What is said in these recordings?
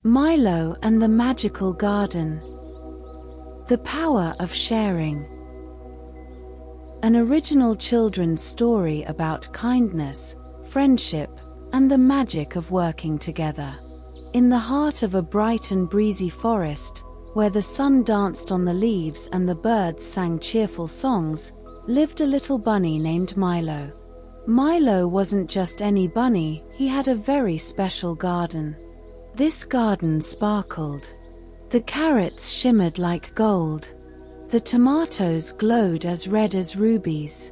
Milo and the Magical Garden. The Power of Sharing. An original children's story about kindness, friendship, and the magic of working together. In the heart of a bright and breezy forest, where the sun danced on the leaves and the birds sang cheerful songs, lived a little bunny named Milo. Milo wasn't just any bunny, he had a very special garden. This garden sparkled. The carrots shimmered like gold. The tomatoes glowed as red as rubies.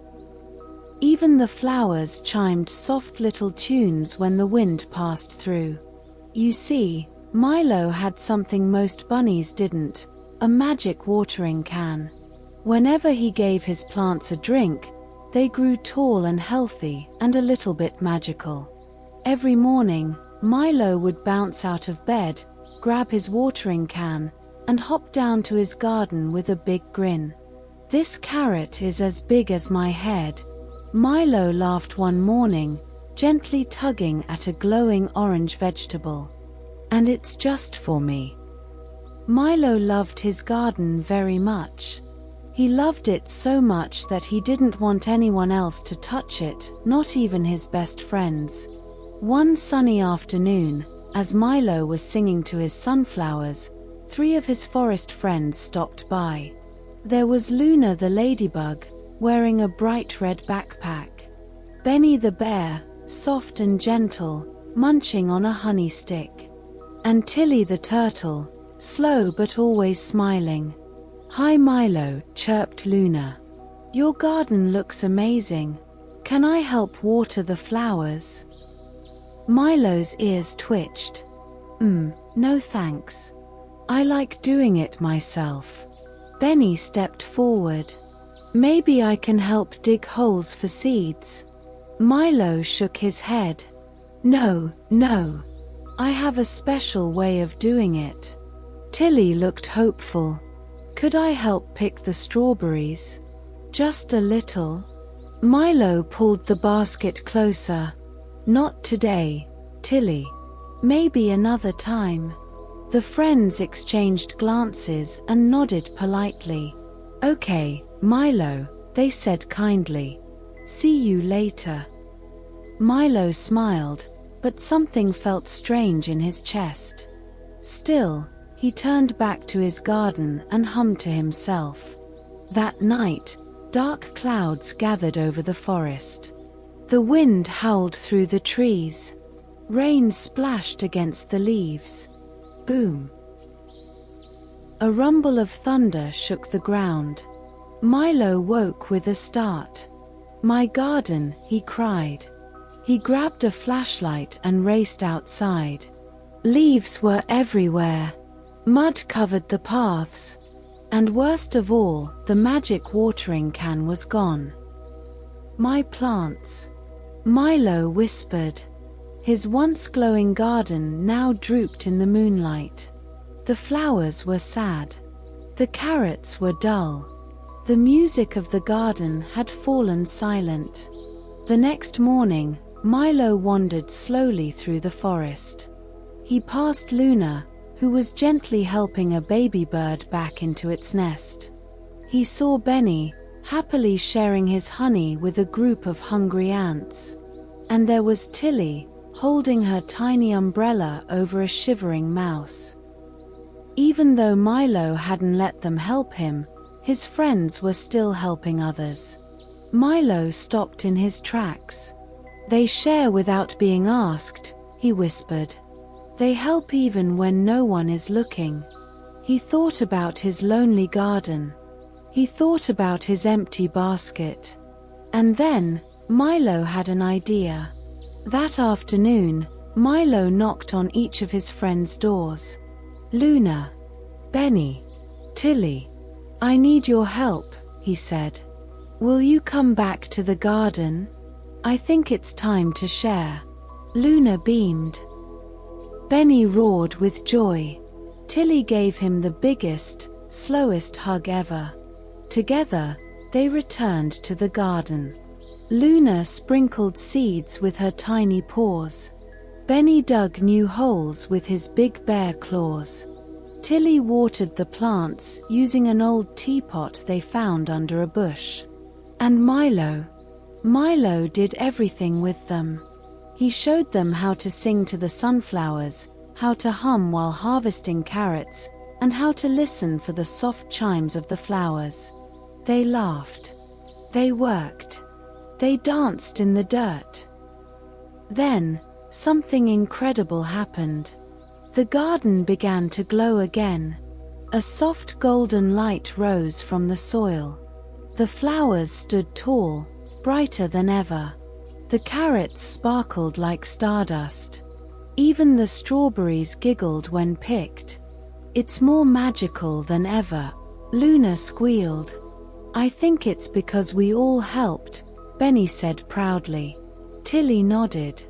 Even the flowers chimed soft little tunes when the wind passed through. You see, Milo had something most bunnies didn't, a magic watering can. Whenever he gave his plants a drink, they grew tall and healthy and a little bit magical. Every morning, Milo would bounce out of bed, grab his watering can, and hop down to his garden with a big grin. "This carrot is as big as my head," Milo laughed one morning, gently tugging at a glowing orange vegetable. "And it's just for me." Milo loved his garden very much. He loved it so much that he didn't want anyone else to touch it, not even his best friends. One sunny afternoon, as Milo was singing to his sunflowers, 3 of his forest friends stopped by. There was Luna the ladybug, wearing a bright red backpack. Benny the bear, soft and gentle, munching on a honey stick. And Tilly the turtle, slow but always smiling. "Hi Milo," chirped Luna. "Your garden looks amazing. Can I help water the flowers?" Milo's ears twitched. No thanks. I like doing it myself." Benny stepped forward. "Maybe I can help dig holes for seeds." Milo shook his head. No. I have a special way of doing it." Tilly looked hopeful. "Could I help pick the strawberries? Just a little?" Milo pulled the basket closer. "Not today, Tilly. Maybe another time." The friends exchanged glances and nodded politely. "Okay, Milo," they said kindly. "See you later." Milo smiled, but something felt strange in his chest. Still, he turned back to his garden and hummed to himself. That night, dark clouds gathered over the forest. The wind howled through the trees. Rain splashed against the leaves. Boom! A rumble of thunder shook the ground. Milo woke with a start. "My garden," he cried. He grabbed a flashlight and raced outside. Leaves were everywhere. Mud covered the paths. And worst of all, the magic watering can was gone. "My plants," Milo whispered. His once glowing garden now drooped in the moonlight. The flowers were sad. The carrots were dull. The music of the garden had fallen silent. The next morning, Milo wandered slowly through the forest. He passed Luna, who was gently helping a baby bird back into its nest. He saw Benny, happily sharing his honey with a group of hungry ants. And there was Tilly, holding her tiny umbrella over a shivering mouse. Even though Milo hadn't let them help him, his friends were still helping others. Milo stopped in his tracks. "They share without being asked," he whispered. "They help even when no one is looking." He thought about his lonely garden. He thought about his empty basket. And then, Milo had an idea. That afternoon, Milo knocked on each of his friends' doors. "Luna, Benny, Tilly, I need your help," he said. "Will you come back to the garden? I think it's time to share." Luna beamed. Benny roared with joy. Tilly gave him the biggest, slowest hug ever. Together, they returned to the garden. Luna sprinkled seeds with her tiny paws. Benny dug new holes with his big bare claws. Tilly watered the plants using an old teapot they found under a bush. And Milo did everything with them. He showed them how to sing to the sunflowers, how to hum while harvesting carrots, and how to listen for the soft chimes of the flowers. They laughed. They worked. They danced in the dirt. Then, something incredible happened. The garden began to glow again. A soft golden light rose from the soil. The flowers stood tall, brighter than ever. The carrots sparkled like stardust. Even the strawberries giggled when picked. "It's more magical than ever," Luna squealed. "I think it's because we all helped," Benny said proudly. Tilly nodded.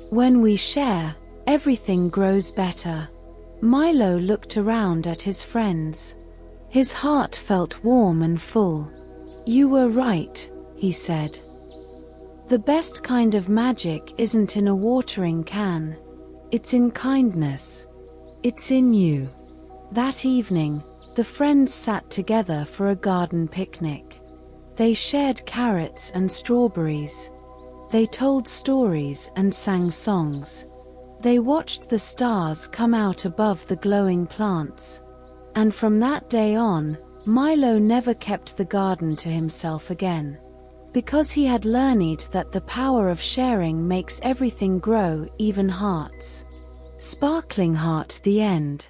"When we share, everything grows better." Milo looked around at his friends. His heart felt warm and full. "You were right," he said. "The best kind of magic isn't in a watering can. It's in kindness. It's in you." That evening, the friends sat together for a garden picnic. They shared carrots and strawberries. They told stories and sang songs. They watched the stars come out above the glowing plants. And from that day on, Milo never kept the garden to himself again. Because he had learned that the power of sharing makes everything grow, even hearts. Sparkling Heart, the end.